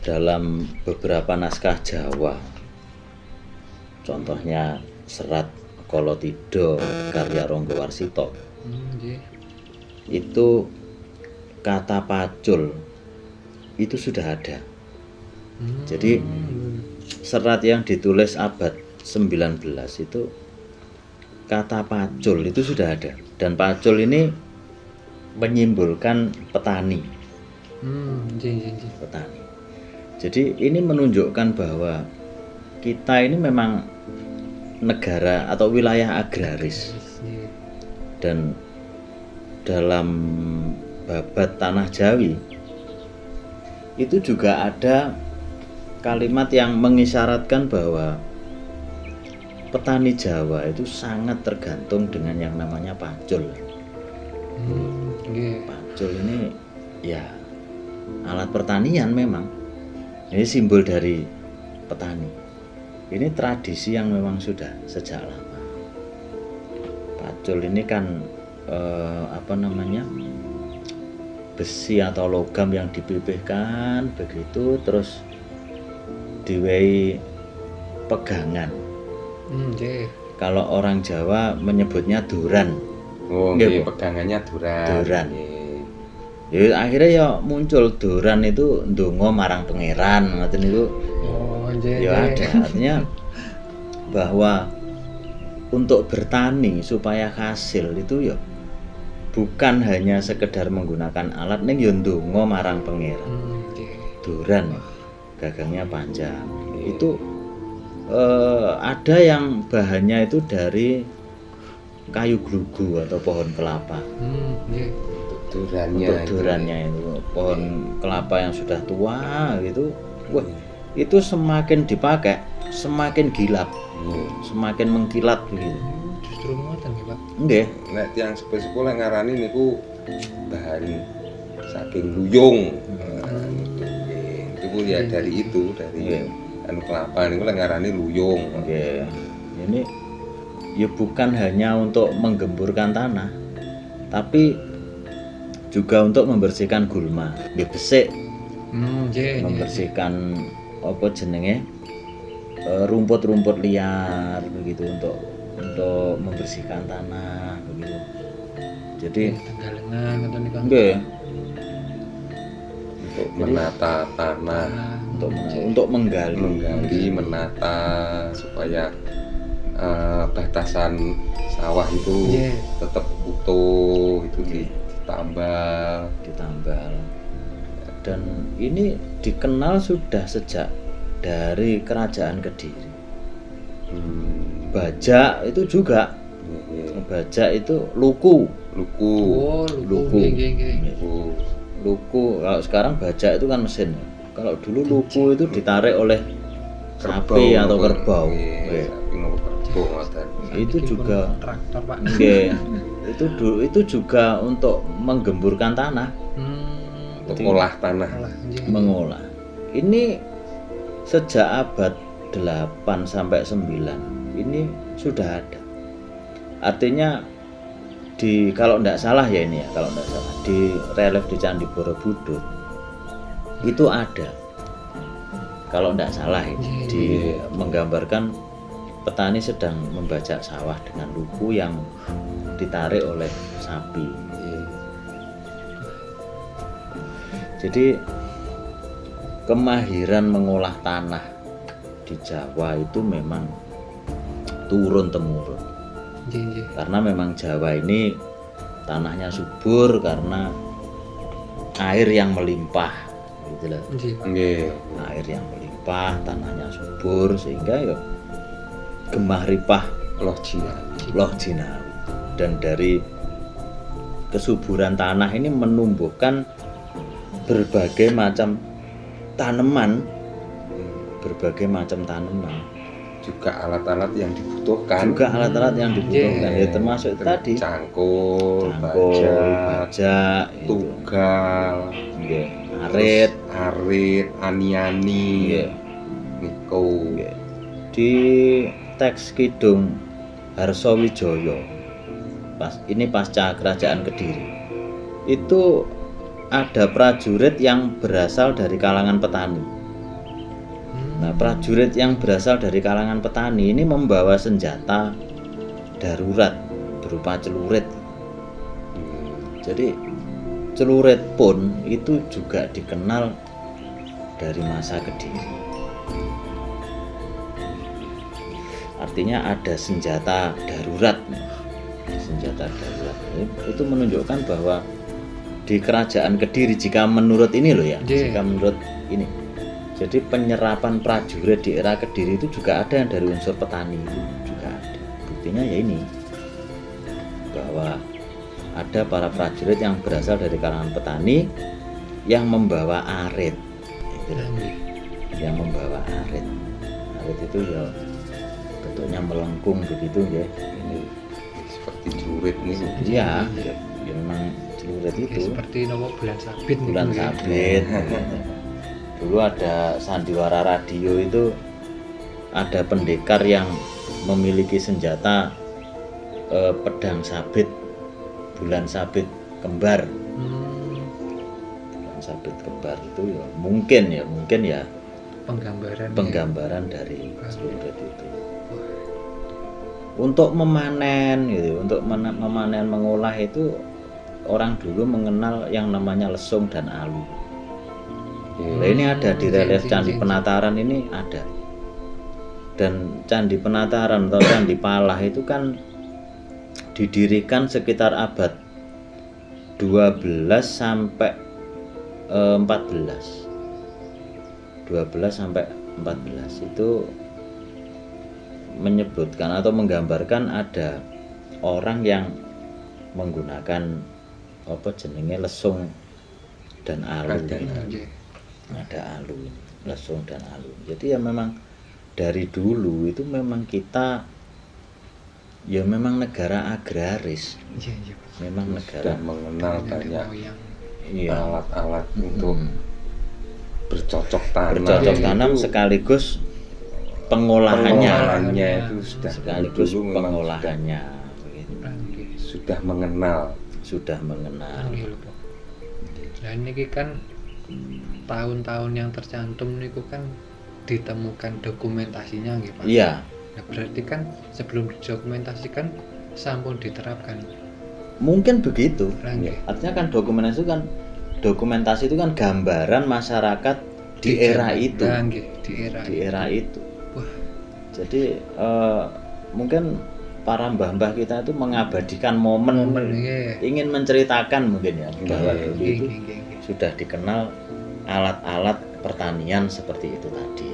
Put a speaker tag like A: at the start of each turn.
A: dalam beberapa naskah Jawa, contohnya Serat Kolotida karya Rangga Warsita, itu kata pacul itu sudah ada. Jadi serat yang ditulis abad 19 itu kata pacul itu sudah ada, dan pacul ini menyimbolkan petani. Petani. Jadi ini menunjukkan bahwa kita ini memang negara atau wilayah agraris, dan dalam babat Tanah Jawi itu juga ada kalimat yang mengisyaratkan bahwa petani Jawa itu sangat tergantung dengan yang namanya pacul. Pacul ini ya alat pertanian, memang ini simbol dari petani. Ini tradisi yang memang sudah sejak lama. Pacul ini kan besi atau logam yang dipipihkan begitu, terus diwehi pegangan. Kalau orang Jawa menyebutnya duran.
B: Pegangannya duran.
A: Ya akhirnya ya muncul duran itu ndonga marang pangeran, ngoten niku. Ya ada artinya bahwa untuk bertani supaya hasil itu ya bukan hanya sekedar menggunakan alat, ning ya ndonga marang pangeran. Duran gagangnya panjang. Itu ada yang bahannya itu dari kayu glugu atau pohon kelapa. Untuk durannya itu pohon kelapa yang sudah tua gitu. Wah, itu semakin dipakai semakin gilap, semakin mengkilat begitu.
C: Justru ngoten nggih, Pak.
A: Nggih.
B: Nek tiyang sepuh-sepuh lek ngarani niku bahan saking luyung. Itu ya dari kelapa niku lek ngarani luyung.
A: Oke. Ini ya bukan hanya untuk menggemburkan tanah, tapi juga untuk membersihkan gulma, besek, membersihkan rumput-rumput liar begitu, untuk membersihkan tanah begitu. Jadi
C: tenggalengan ngoten niku.
A: Nggih.
B: Untuk menata tanah,
A: untuk menggali,
B: menata supaya batasan sawah itu tetap utuh, itu ditambal. Dan ini dikenal sudah sejak dari Kerajaan Kediri. Bajak itu juga. Bajak itu luku. Luku. Kalau sekarang bajak itu kan mesin. Kalau dulu luku itu ditarik oleh sapi atau kerbau. Itu juga
C: traktor, Pak.
A: Itu juga untuk menggemburkan tanah.
B: Untuk olah tanah.
A: Mengolah. Ini sejak abad 8 sampai 9 ini sudah ada. Artinya kalau tidak salah ya ini ya, kalau tidak salah di relief di Candi Borobudur itu ada. Kalau tidak salah ini menggambarkan petani sedang membajak sawah dengan luku yang ditarik oleh sapi. Jadi kemahiran mengolah tanah di Jawa itu memang turun temurun. Karena memang Jawa ini tanahnya subur karena air yang melimpah, gitu loh. Air yang melimpah, tanahnya subur, sehingga ya gemah ripah loh jinawi. Dan dari kesuburan tanah ini menumbuhkan berbagai macam tanaman,
B: juga alat-alat yang dibutuhkan.
A: Ya termasuk tadi
B: cangkul,
A: bajak,
B: tugal, arit, ani-ani, niko.
A: Di teks Kidung Harsowijoyo, ini pasca Kerajaan Kediri, itu ada prajurit yang berasal dari kalangan petani. Nah, prajurit yang berasal dari kalangan petani ini membawa senjata darurat berupa celurit. Jadi celurit pun itu juga dikenal dari masa Kediri. Artinya ada senjata darurat. Senjata darurat itu menunjukkan bahwa di kerajaan Kediri, jika menurut ini loh ya, jika menurut ini, jadi penyerapan prajurit di era Kediri itu juga ada yang dari unsur petani, juga ada. Buktinya ya ini, bahwa ada para prajurit yang berasal dari kalangan petani yang membawa arit, yang membawa arit. Arit itu ya bentuknya melengkung begitu ya. Ini
B: seperti celurit nih.
A: Iya, ya memang celurit itu.
C: Seperti nopo bulan sabit.
A: Bulan sabit. Dulu ada sandiwara radio itu, ada pendekar yang memiliki senjata pedang sabit, bulan sabit kembar. Bulan sabit kembar itu ya mungkin ya penggambaran dari celurit itu. Untuk memanen gitu, untuk memanen mengolah itu orang dulu mengenal yang namanya lesung dan alu. Nah, ini ada di relief Candi Penataran ini ada. Dan Candi Penataran atau Candi Palah itu kan didirikan sekitar abad 12 sampai 14. 12 sampai 14 itu menyebutkan atau menggambarkan ada orang yang menggunakan apa jenenge lesung dan alu. Ada alu, lesung dan alu. Jadi ya memang dari dulu itu memang kita ya memang negara agraris. Memang negara
B: mengenal banyak
A: iya,
B: alat-alat untuk bercocok tanam.
A: Bercocok tanam sekaligus pengolahannya
B: itu sudah
A: sekaligus
B: dulu
A: pengolahannya
B: sudah mengenal.
C: Nah ini kan tahun-tahun yang tercantum niku kan ditemukan dokumentasinya nggih Pak.
A: Iya.
C: Nah, berarti kan sebelum didokumentasikan sampun diterapkan.
A: Mungkin begitu.
C: Artinya
A: kan dokumentasi itu kan gambaran masyarakat di era itu. Di era itu.
C: Wah.
A: Jadi mungkin para mbah-mbah kita itu mengabadikan momen ingin menceritakan mungkin ya bahwa dulu itu sudah dikenal alat-alat pertanian seperti itu tadi.